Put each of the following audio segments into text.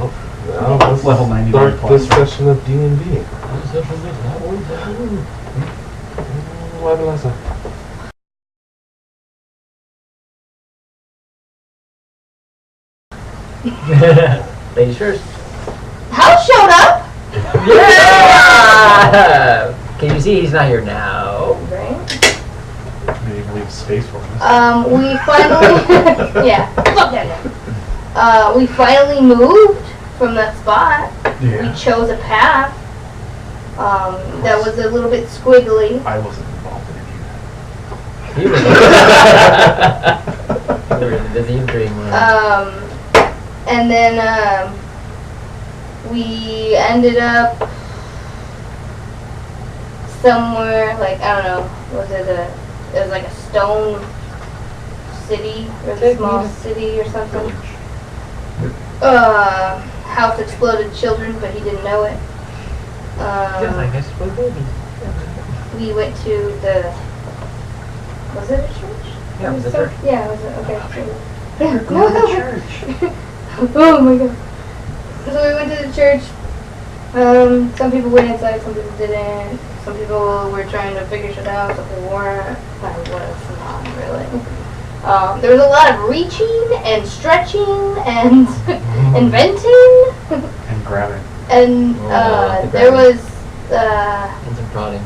Now let's level 99 start this session of D&D. What happened last time? Ladies first. House showed up! Yeah! Can you see he's not here now? Right. Maybe you can leave space for us. We finally... yeah. Fuck that guy. We finally moved from that spot. Yeah. We chose a path. That was a little bit squiggly. I wasn't involved in any of You were in the busy dream room. And then we ended up somewhere, like, I don't know, it was like a stone city, or a small city or something. House exploded children, but he didn't know it. Just like explode babies. We went to the, was it a church? Yeah, it was a church. Yeah, was it? Okay. We're going to church. Oh my god. So we went to the church. Some people went inside, some people didn't. Some people were trying to figure shit out, some people weren't. I was not really. There was a lot of reaching and stretching and inventing. And grabbing. And there was And some prodding.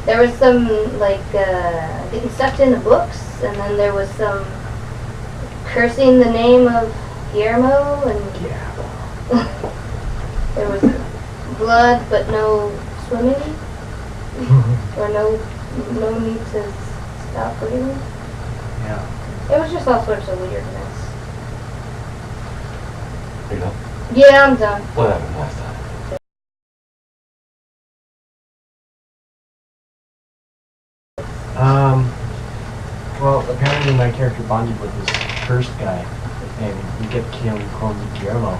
there was some like getting sucked into books, and then there was some cursing the name of Guillermo, and there was blood but no swimming, or no need to stop breathing. Yeah. It was just all sorts of weirdness. You know, Yeah, I'm done. what happened last time? Well, apparently my character bonded with this first guy, and we kept calling him Guillermo,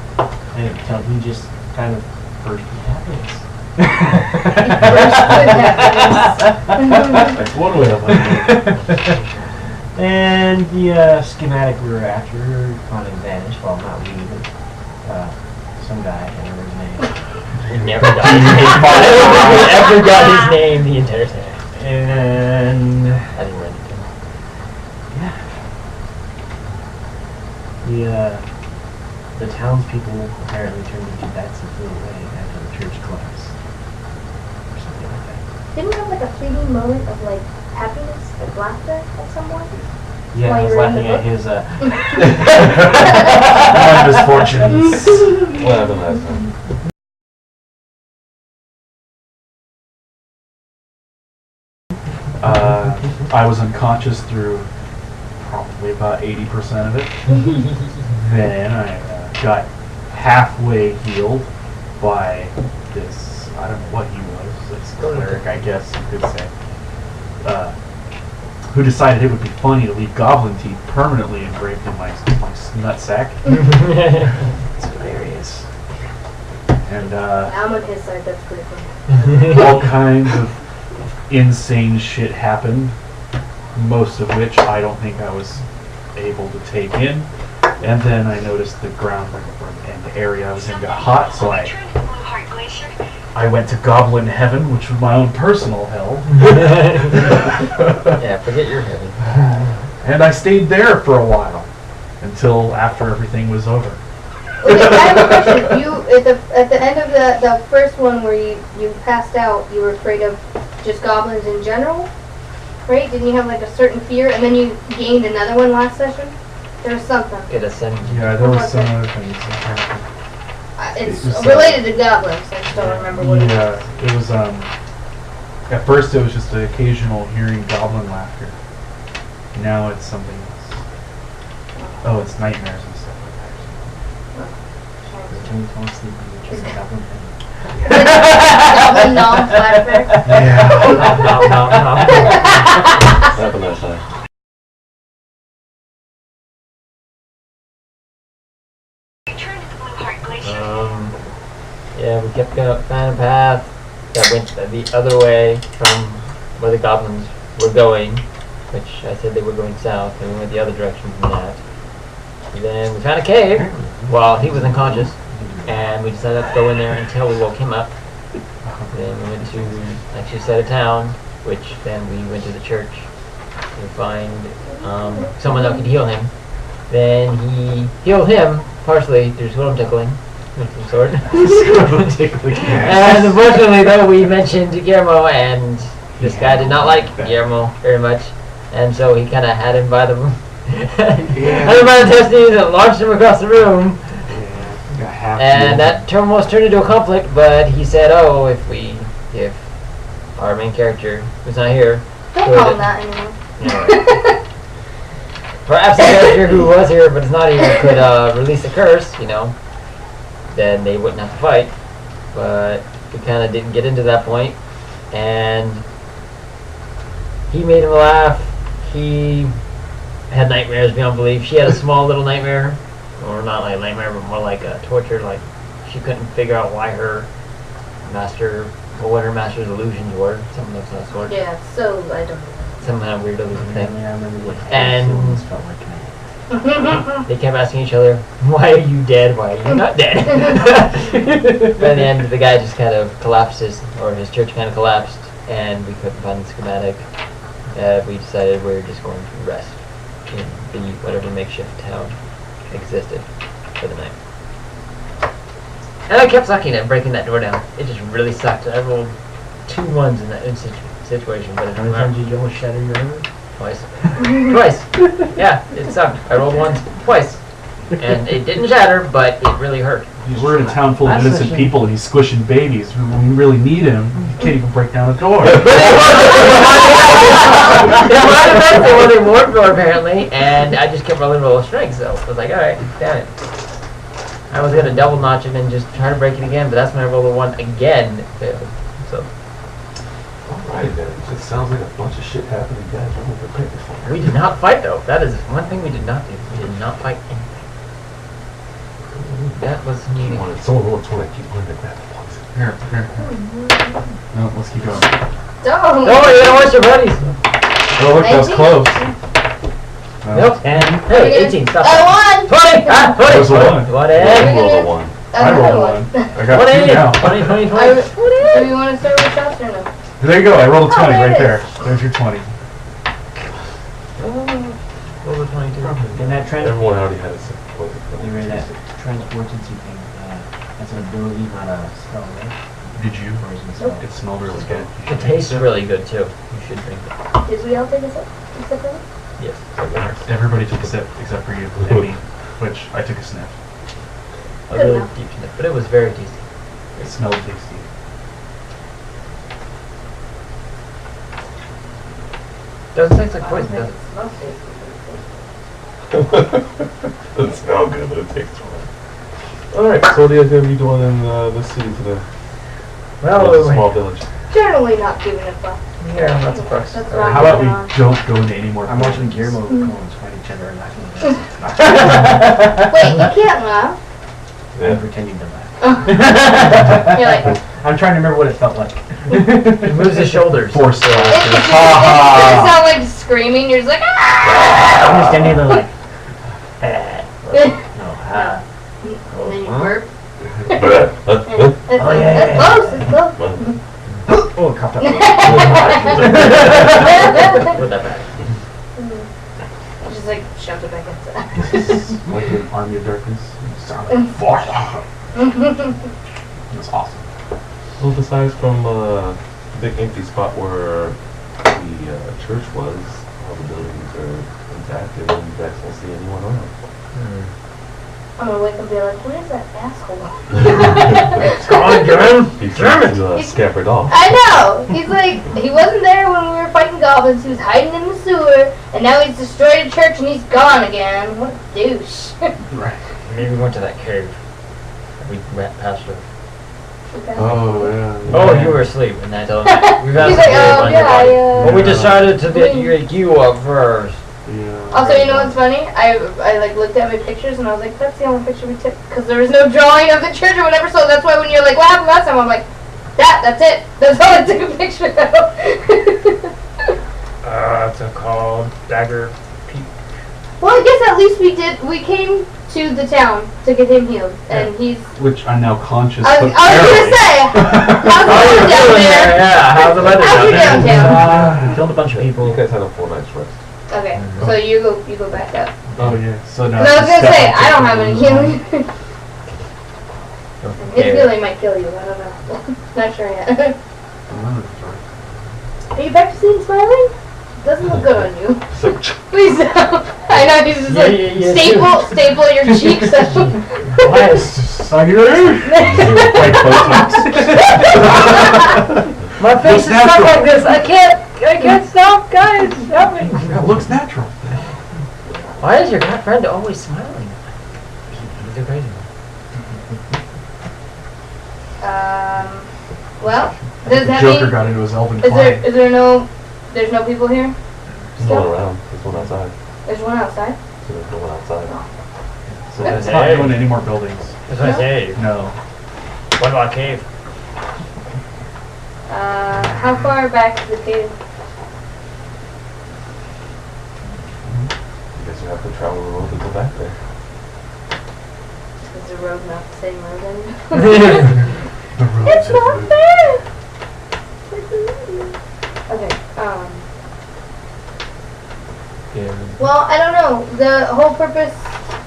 and until he just kind of burst with happiness. That's one way to look at it. And the schematic we were after kind of vanished. Well, not we, but some guy, I can't remember his name. We never got his name. We ever got his name the entire time. And I didn't write it down. the townspeople apparently turned into bats and flew away after the church collapsed, or something like that. Didn't we have like a fleeting moment of like happiness, like laughter at someone? Yeah, While I was you were in laughing the at book? his misfortunes. What happened last time? I was unconscious through probably about 80% of it. Then I got halfway healed by this, I don't know what he was, this cleric, I guess you could say, who decided it would be funny to leave goblin teeth permanently engraved in my nutsack. It's hilarious. And I'm on his side, that's pretty funny. all kinds of insane shit happened, most of which I don't think I was able to take in. And then I noticed the ground and the area I was in got hot, so I went to Goblin Heaven, which was my own personal hell. Yeah, forget your heaven. And I stayed there for a while, until after everything was over. Okay, I have a question. You at the end of the first one where you passed out, you were afraid of just goblins in general, right? Didn't you have like a certain fear, and then you gained another one last session? There was something. Get a send. Yeah, there was some other things. It's It was, related to goblins. I just don't remember what it was. Yeah, it was, at first it was just the occasional hearing goblin laughter. Now it's something else. Oh, it's nightmares and stuff like Can we fall asleep in the church goblin heaven? Goblin nom flashback. that. Yeah. No. What happened last time? Yeah, we kept going, found a path that went the other way from where the goblins were going, which I said they were going south, and we went the other direction from that. And then we found a cave while he was unconscious. and we decided to go in there until we woke him up. Then we went to actually side of town, which then we went to the church to find someone that could heal him. Then he healed him partially through scrotum tickling of some sort. Scrotum tickling. And unfortunately, though, we mentioned Guillermo, and this guy did not like Guillermo very much, and so he kind of had him by the had him by the testes and launched him across the room. And that almost turned into a conflict, but he said, "Oh, if our main character who's not here, Don't call him that anymore. For absent character who was here but is not here could release a curse, then they wouldn't have to fight." But we kind of didn't get into that point, and he made him laugh. He had nightmares beyond belief. She had a small little nightmare, or not like a nightmare, but more like a torture. Like she couldn't figure out why her master, or what her master's illusions were. Something of that sort. Yeah, so I don't know. Some kind of weird illusion thing. I remember what And- feelings felt like. They kept asking each other, "Why are you dead? Why are you not dead?" By the end, the guy just kind of collapses, or his church kind of collapsed, and we couldn't find the schematic. We decided we were just going to rest in the whatever makeshift town existed for the night. And I kept sucking at breaking that door down. It just really sucked. I rolled 2 1s in that situation, but it How many times did you almost shatter your armor? Twice. Twice. Yeah, it sucked. I rolled once, twice. And it didn't shatter, but it really hurt. We're in a town full of That's innocent such a- people, and he's squishing babies. When we really need him, he can't even break down a door. It might have been the one they warned for, apparently, and I just kept rolling roll of strength, so I was like, alright, damn it. I was going to double notch it and just try to break it again, but that's when I rolled a 1 again, and it failed. So, Alright then, it just sounds like a bunch of shit happened. You guys weren't prepared for it. we did not fight, though. That is one thing we did not do. We did not fight anything. That was neat. Someone wants to keep wanting to grab the poison. Here. No, let's keep going. Don't. No, you gotta watch your buddies. Oh, look, that was 19. close. Nope. And, hey, 18, stop I that. won. 20! Ah, 20! That was a 1. What I in? rolled a 1. I rolled a 1. I got 2 now. 20, 20, 20. Do you want to start with shots or no? There you go, I rolled a 20 there right it there. is. There's your 20. Over 22. And that Everyone already had a set. You read that transportancy thing. That's an ability, not a spell, right? Did you? Poison spell. It smelled really good. It tastes really good too. You should drink it. Did we all take a sip? Except for me? Yes. Everybody took a sip except for you and me, which I took a sniff. A really deep sniff, but it was very tasty. It smelled tasty. Doesn't taste like poison, does it? It smells tasty. Doesn't smell good, but it tastes fine. Alright, so what are you guys gonna be doing in this city today? Well, It's a small village. Generally not giving a fuck. yeah, that's a crux. That's How right. about we don't go into any more I'm watching places? Guillermo Cones fight each other and laughing. Wait, you can't laugh. I'm pretending to laugh. You're like, I'm trying to remember what it felt like. He moves his shoulders. Forced it laughter. doesn't sound like screaming. You're just like, ah! I'm just standing there like, no, And then you burp. Oh, yeah. That's close. It's close. oh, it coughed up. With that back. Just like shoved it back inside. Like an army of darkness. It sounded like fire. It was awesome. Well, besides from the big empty spot where the church was, all the buildings are intact and you guys don't see anyone around. I'm gonna wake up and be like, where's that asshole? Come on, German! He German! seems to scampered off. I know! He's like, he wasn't there when we were fighting goblins, he was hiding in the sewer, and now he's destroyed a church and he's gone again. What a douche. Right. Maybe we went to that cave. We went past her. Oh, yeah. Oh, you were asleep, and I told him we've had He's some like, cave oh on yeah, your body. I, But we decided to get you up first. Yeah. Also, you know what's funny? I like looked at my pictures and I was like, that's the only picture we took because there was no drawing of the church or whatever. So that's why when you're like, what happened last time? I'm like, that's it. That's all I took a picture of. It's a called Dagger Peak. Well, I guess at least we came to the town to get him healed, and he's. Which I'm now conscious. I was but gonna barely. say, how's the How you weather down doing there? Yeah, how's the weather How's down your there? downtown? We killed a bunch of people. You guys had a full night's rest. Okay, so you go back up. Oh yeah. So now. But I was gonna step say, up I don't to have the any room. healing. His healing might kill you. I don't know. Not sure yet. Are you back to seeing smiling? Doesn't look good on you. So, Please don't. I know he's just like staple your cheeks up. Why is Like Botox. My face is stuck like this. I can't stop, guys. Help me. That looks natural. Why is your friend always smiling? He's a crazy one. Well, does that Joker mean got into his elven is client. there's no people here? there's no one around. There's one outside. There's one outside. So there's no one outside. So it's not doing any more buildings. That's what I say. No. What about cave? How far back is the cave? I guess you have to travel the road to go back there. Is the road not the same road anymore? It's not fair! Okay, well, I don't know. The whole purpose...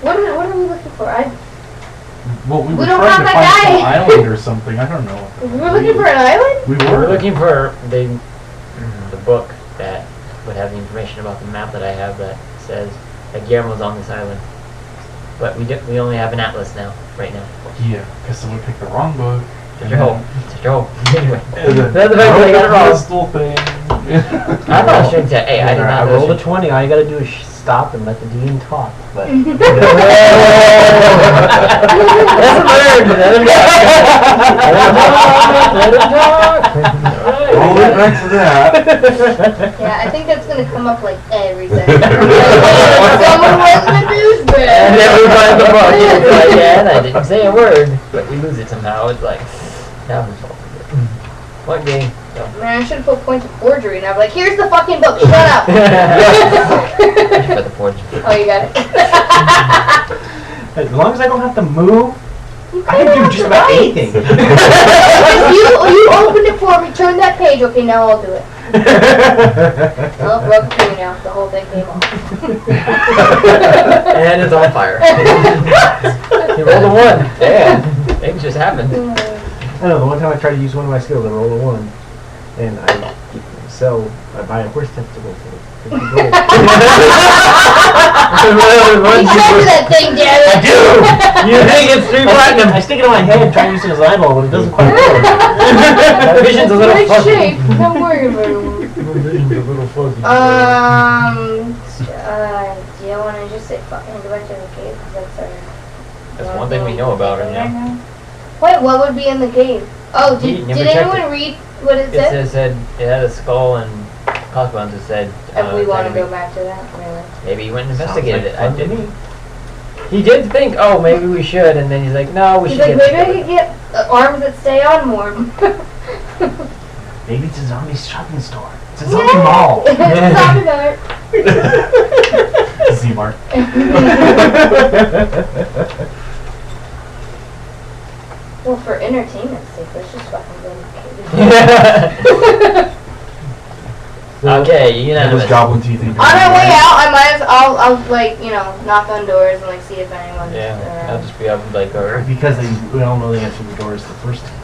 What are we looking for? Well, we We were don't trying to have find that some guy. island or something. I don't know. We were looking for an island? We We're were. looking for the book that would have the information about the map that I have that says that Guillermo's on this island. But we only have an atlas now, right now. Yeah, because someone picked the wrong book. Such a hole. Such a hole. Anyway. And then That's the fact that I got it wrong. crystal thing. I'm not a string tech. Hey, I did I not rolled know a 20. All you gotta do is stop and let the dean talk. But That's learned. Let him talk. We'll get back to that. Yeah, I think that's gonna come up like every second. Someone was the douchebag. And everybody in the book is like, yeah, and I didn't say a word, but we lose it somehow. It's like, that was all good. What game? So. Man, I should have put points of forgery, and I'm like, here's the fucking book, shut up! For the forge. Oh, you got it. as long as I don't have to move, You I can do have just the about right. anything. You opened it for me, turn that page, okay, now I'll do it. Oh, broke through now, the whole thing came off. And it's on fire. You rolled a 1. Damn. Things just happened. I know, the one time I tried to use one of my skills, I rolled a 1. And I buy a horse testicle for 50 gold. You treasure that thing, damn it! You think it's 3 platinum? I stick it on my head, try to use it as an eyeball, but it doesn't quite work. My vision's a little Great fuzzy. shape, don't worry about it. My vision's a little fuzzy. Do you want to just say fucking go back to the cave? 'Cause that's our... That's one thing we know about right now. Wait, what would be in the cave? Oh, did Never checked anyone it. read what it It said? it had a skull and crossbones. It said. If we want to maybe- go back to that, really. Maybe he went and Sounds investigated like it. I fun to didn't. me. He did think, oh, maybe we should, and then he's like, no, we He's should like, maybe I get. could get arms that stay on more. Maybe it's a zombie shopping store. It's a zombie mall. Zombie mart. Z-Mart. Well, for entertainment's sake, let's just fucking go to the cave. Okay, you Those know. goblin teeth. On our way out, I might as I'll like, you know, knock on doors and like see if anyone's Yeah, I'll around. just be up like, or Because we all know they answered the doors the first time.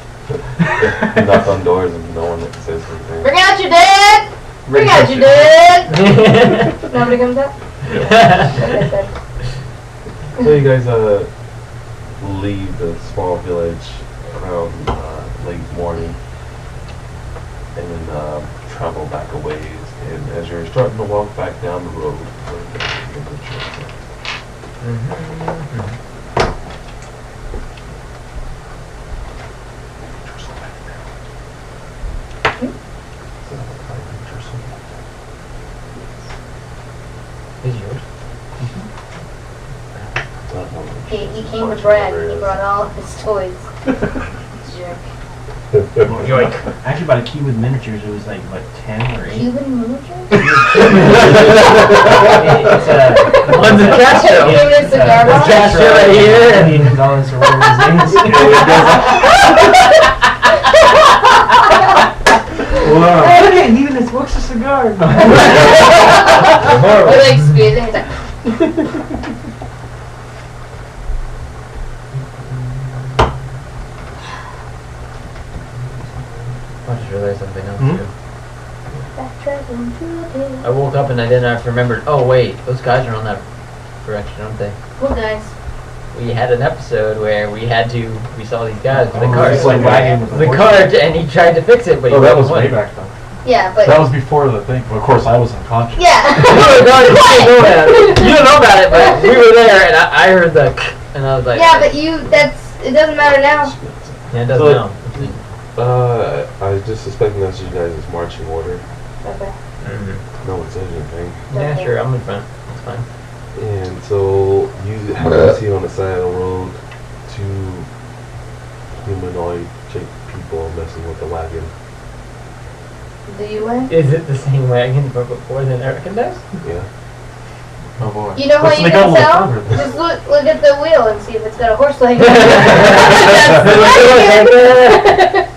You knock on doors and no one says anything. Bring out your dead! Bring out your dead! Nobody comes up? Okay, then. So you guys leave the small village around late morning and then travel back a ways, and as you're starting to walk back down the road, Is yours? He came to Brad. He brought all of his toys. Jerk. Yoink. I actually bought a key with miniatures. It was like, what, 10 or 8? Cuban miniatures? It's One's a cat show. It's a cigar This box? cashier right here. $8 or whatever his name is. Wow. Hey, he even smokes a cigar. Or like spews and he's like, I just realized something else Hmm? too. backtrack into the day. I woke up and I didn't have remembered. Oh wait, those guys are on that direction, aren't they? Well, guys. We had an episode where we saw these guys with the Oh, cart. it's like wagon with The horse. cart, and he tried to fix it, but he Oh, that was wasn't way winning. back though. Yeah, but. That was before the thing. Well, of course, I was unconscious. No, Yeah. you didn't know about it. You don't know about it, but we were there, and I heard the, and I was like, Yeah, but it doesn't matter now. yeah, it doesn't So- know. I was just suspecting that's you guys' marching order. Okay. No one said anything. Yeah, sure, I'm in front. It's fine. And so you see on the side of the road two humanoid people messing with the wagon. Do you win? Is it the same wagon from before that Erica does? Yeah. Oh boy. You know how Let's you make can out a little tell? further. Just look at the wheel and see if it's got a horse leg.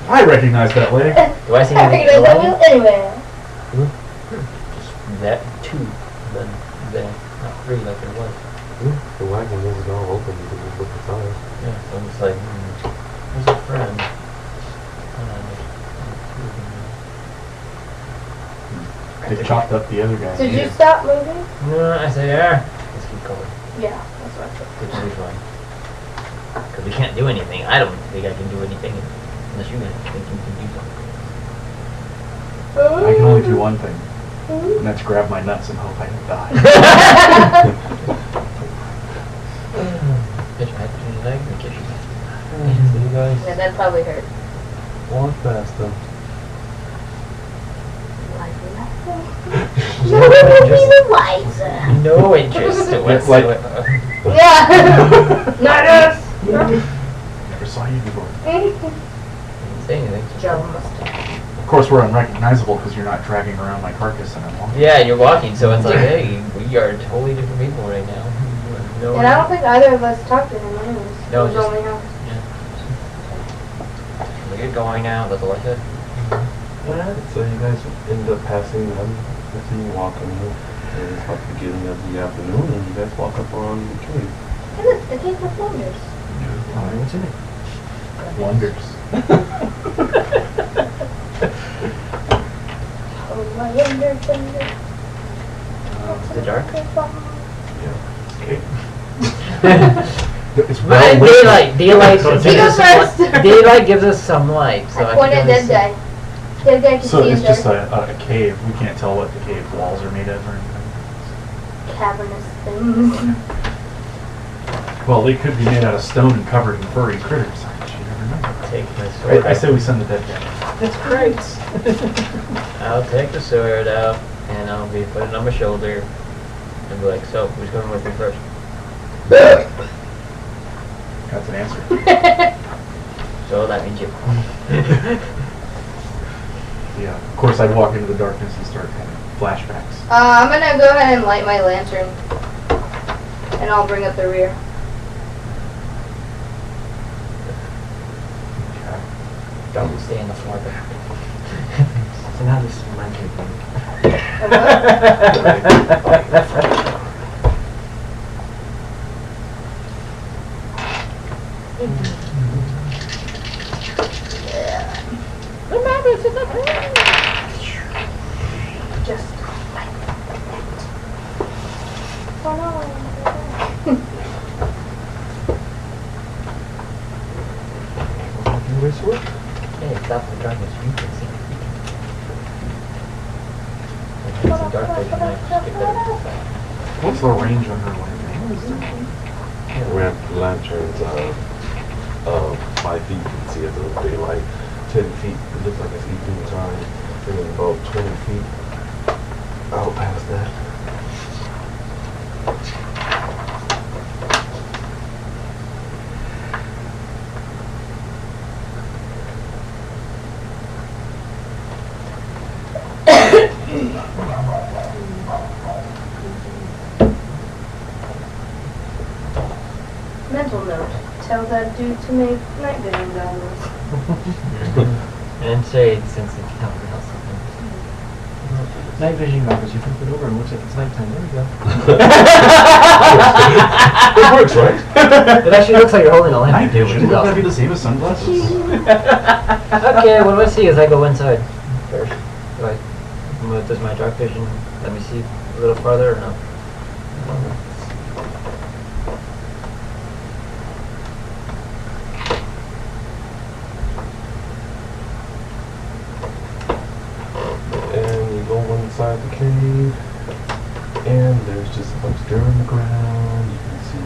I recognize that leg. Do I see I anything? recognize that wheel anyway. Just that two, then not three like there was. The wagon isn't all open. You can just look inside. Yeah, so I'm just like, where's a friend? They chopped up the other guy. Did you stop moving? No, I say, yeah. Let's keep going. Yeah, that's what I thought. Good to one. Because we can't do anything. I don't think I can do anything unless you think you can do something. I can only do one thing, and that's grab my nuts and hope I don't die. Pitch my head between your legs and kiss your So you guys Yeah, that probably hurt. walk past them. No one will be the wiser. No interest whatsoever. Yeah. Not us. Never saw you before. Didn't say anything. Joe must. Of course, we're unrecognizable because you're not dragging around my carcass anymore. Yeah, you're walking, so it's like, hey, we are totally different people right now. No And I don't think either of us talked to him anyways. No, It was just- only him. Look at going out, that's all I said. Alright, so you guys end up passing them as you walk in, and it's about the beginning of the afternoon, and you guys walk up on the cave. Hey, look, the cave of wonders. What's in it? Wonders. Oh, my wonder, wonder. The dark? Okay. It's But well lit. daylight So it's gives He us goes some first. daylight gives us some light. So I pointed can at really dead see. guy. Dead guy can So see it's in just there. a cave. We can't tell what the cave walls are made of or anything. Cavernous things. Well, they could be made out of stone and covered in furry critters. You never know. Take my sword. I say we send the dead guy. That's great. I'll take the sword out and I'll be putting it on my shoulder and be like, so who's going with me first? That's an answer. So that means you. Yeah. Of course, I'd walk into the darkness and start having flashbacks. I'm gonna go ahead and light my lantern. And I'll bring up the rear. Don't stay on the floor. So now this is my thing. Just like that. Oh no. Hey, stop the darkness. You can see. If it's a dark vision, I just get better insight. What's the range on her lantern? Ramp lanterns 5 feet, you can see at the daylight. 10 feet, it looks like it's evening time. And then about 20 feet out past that. Mental note. Tell that dude to make night vision goggles. And shade since it can help the house sometimes. Night vision goggles, you flip it over and it looks like it's nighttime. There we go. It works, right? It actually looks like you're holding a lamp. Night too, which vision? is Would that be awesome. the same as sunglasses? Okay, what do I see as I go inside first? Does my dark vision let me see a little farther or no? And you go inside the cave, and there's just a bunch of dirt on the ground. You can see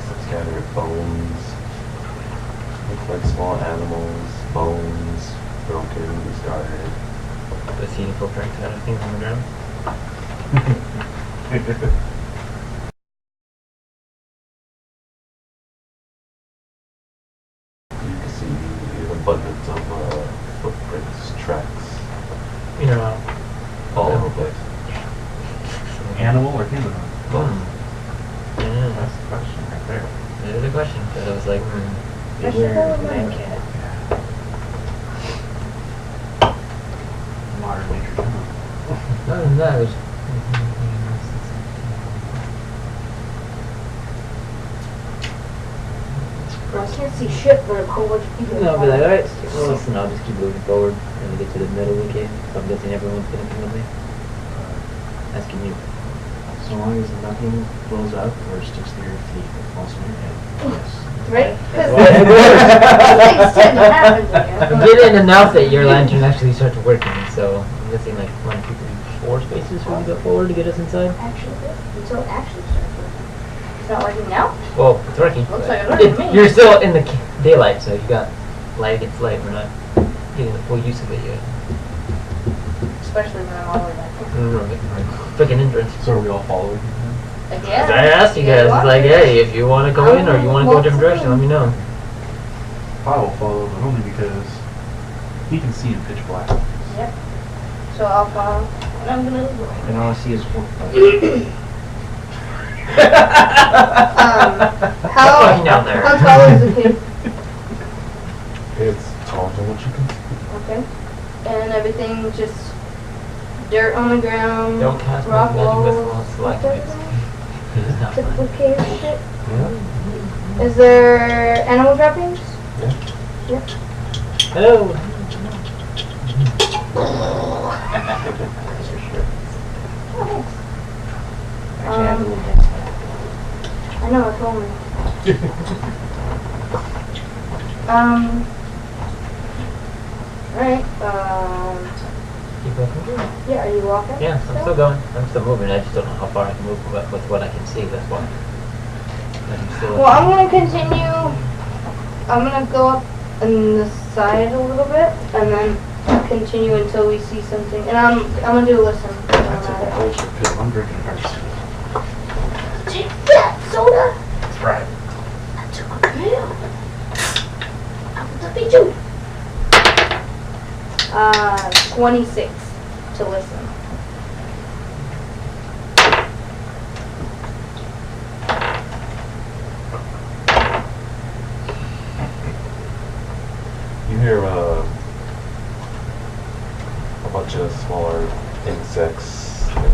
some scattered bones. Looks like small animals, bones, broken, discarded. Do I see any footprints kind of things on the ground? You can see an abundance of footprints, tracks, You know, all over the place. Animal or human? yeah, That's the question right there. that is a question. But I was like, I should go with man mine. cat. Modern nature general. Other than that, it was. Well, I can't see shit for a whole bunch of people. No, I'll be like, alright, well, listen, I'll just keep moving forward and we get to the middle of the game. So I'm guessing everyone's gonna come with me. Asking you. So long as nothing blows up or sticks to your feet or falls on your head. Yes. Right? Because Well, things tend to happen to You you. get in enough that your lantern actually starts working, so I'm guessing like 1, 2, 3, 4 spaces for you to go forward to get us inside. Actually, until it actually starts working. It's not working now? Well, it's working. Looks but like it's working to me. You're still in the daylight, so you got light against light. We're not getting the full use of it yet. Especially when I'm all the way back here. Freaking entrance. So are we all following him Like, I yeah. asked you guys, it's like, hey, if you want to go in or you want to go a different direction, let me know. then? I will follow, but only because he can see in pitch black. Yep. So I'll follow. And I'm gonna go. And all I see is one. How Walking down there. How tall is the cave? It's taller than what you can see. Okay. And everything just dirt on the ground. Don't cast rock magic walls. missiles like everything? It's not Typical fun. cave shit. Yeah. Is there animal trappings? Yeah. Yep. Oh. That's for sure. Oh, thanks. Actually, I have a little dance like I know, it told me. Alright, Keep walking. yeah, are you walking? Yeah, I'm still going. I'm still moving. I just don't know how far I can move with what I can see. That's why. I'm still. Well, I'm gonna continue. I'm gonna go up on the side a little bit, and then continue until we see something. And I'm gonna do listen. That's a bullshit pill. I'm drinking first. Take that soda. That's right. I took a pill. I want to be you. 26 to listen. You hear a bunch of smaller insects and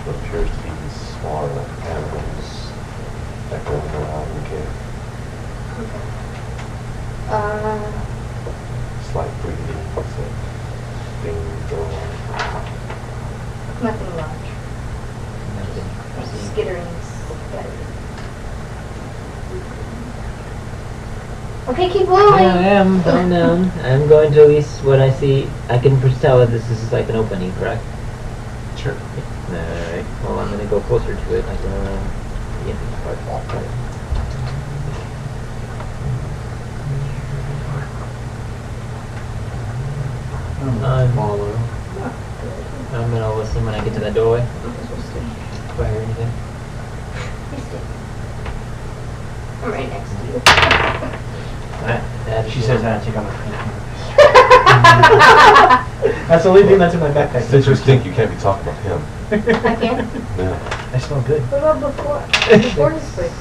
what appears to be smaller animals echoing around the cave. Slight breathing, so things go on. Nothing large. Skitterings. Okay, keep Yeah, I moving. am going down. I'm going to at least what I see. I can tell that this is like an opening, correct? Sure. Alright. Well, I'm gonna go closer to it. Like around the entrance part. I'm Follow. I'm gonna listen when I get to that doorway. If I hear anything. I'm right next to you. Alright. She says that I take out my pen. That's the only thing that's in my backpack. Since you think you can't be talking about him. I can. Yeah. I smell good. What about before? Before his place?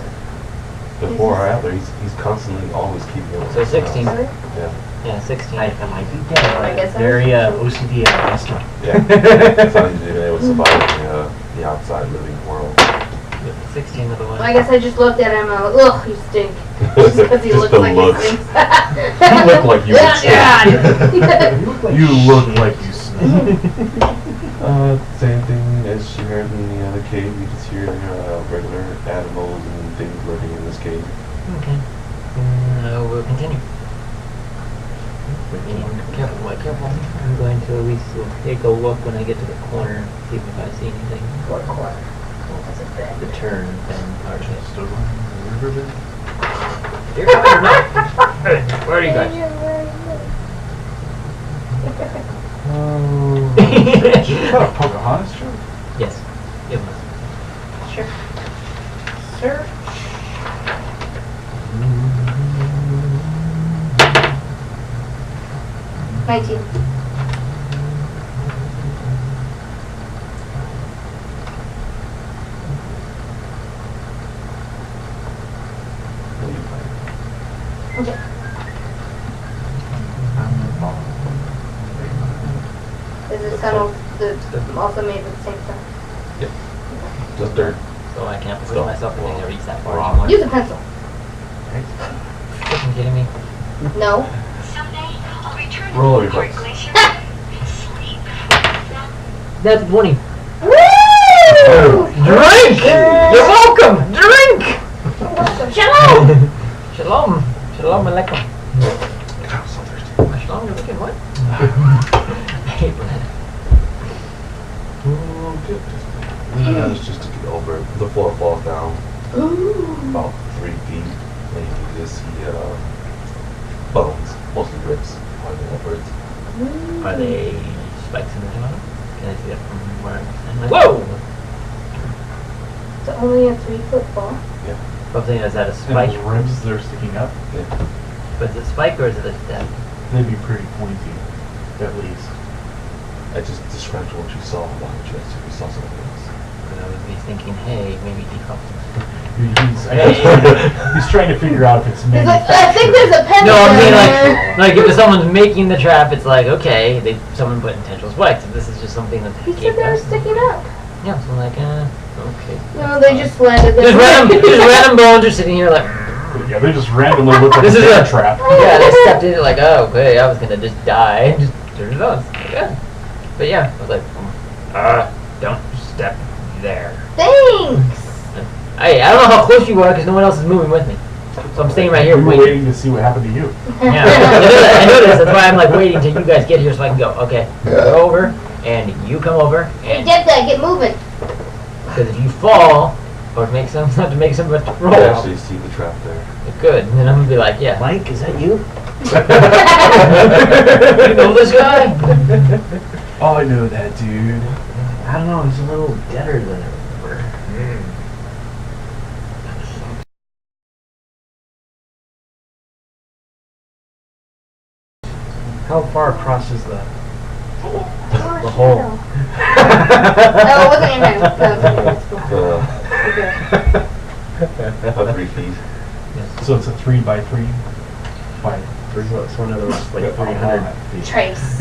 before or after, he's constantly always keeping it. So 16. Really? Yeah. Yeah, 16. I might be dead. I guess I Very was- OCD at the restaurant. Yeah. That's how he's been able to survive in the outside living world. 16 otherwise. I guess I just looked at him and I was like, ugh, you stink. Just because he Just looks the like looks. he stinks. You look like you would Yeah. You look like you stink. Same thing as you heard in the other cave. You just hear regular animals and things living in this cave. Okay. We'll continue. Careful, careful. I'm going to at least take a look when I get to the corner, see if I see anything. What corner? That's a bed. The turn, then, or Just over the riverbed. You're coming or not? Where are you guys? Did you cut a Pocahontas show? Yes. It was. Sure. Sure. My team. What are you playing? Okay. Is this tunnel also made with the same stuff? Just dirt. So I can't push Stop. myself if I reach that far Rock. anymore. Use a pencil. Fucking kidding me? No. Someday, I'll return to Roll the reflex. glacier. Sleep. That's 20. Woo! Drink! You're welcome! Drink! Shalom! Shalom. Shalom alaikum. God, I'm so thirsty. Shalom, you're looking what? I hate bread. Oh, good. It's just to get over it. The floor falls down about 3 feet, and you just see bones, mostly ribs, falling over it. Are they spikes in the tunnel? Can I see that from where I'm standing? Whoa! It's only a 3-foot fall. I'm saying, is that a And spike? the ribs that are sticking up, But is it a spike or is it a step? they'd be pretty pointy, at least. I just described what you saw. Why don't you ask if you saw something else? Because I was thinking, hey, maybe decouple. He's trying to figure out if it's He's like, manufactured. I think there's a pencil No, I mean there. like if someone's making the trap, it's like okay, someone put intentional spikes. If this is just something that He said they were sticking up. Yeah, so I'm like okay. No, they just landed there. Just random bones are sitting here like Yeah, they just randomly look like This a is bear a- trap. yeah, they stepped in it like oh okay, I was gonna just die. Just turn it on. Yeah. But yeah, I was like don't step there. Thanks. Hey, I don't know how close you are because no one else is moving with me. So I'm staying right here We were waiting. waiting to see what happened to you. Yeah, I know this. That's why I'm like waiting till you guys get here so I can go. Okay, go over and you come over Hey, and get that. Get moving. because if you fall or make some not to make some but to roll, You actually see the trap there. good. And then I'm gonna be like, yeah. Mike, is that you? You know this guy? Oh, I know that dude. I don't know, he's a little deader than I remember. How far across is the The hole? No, it wasn't in my About 3 feet. So it's a 3x3 by 3. So it's one of those like Yeah, 300 feet. Trace.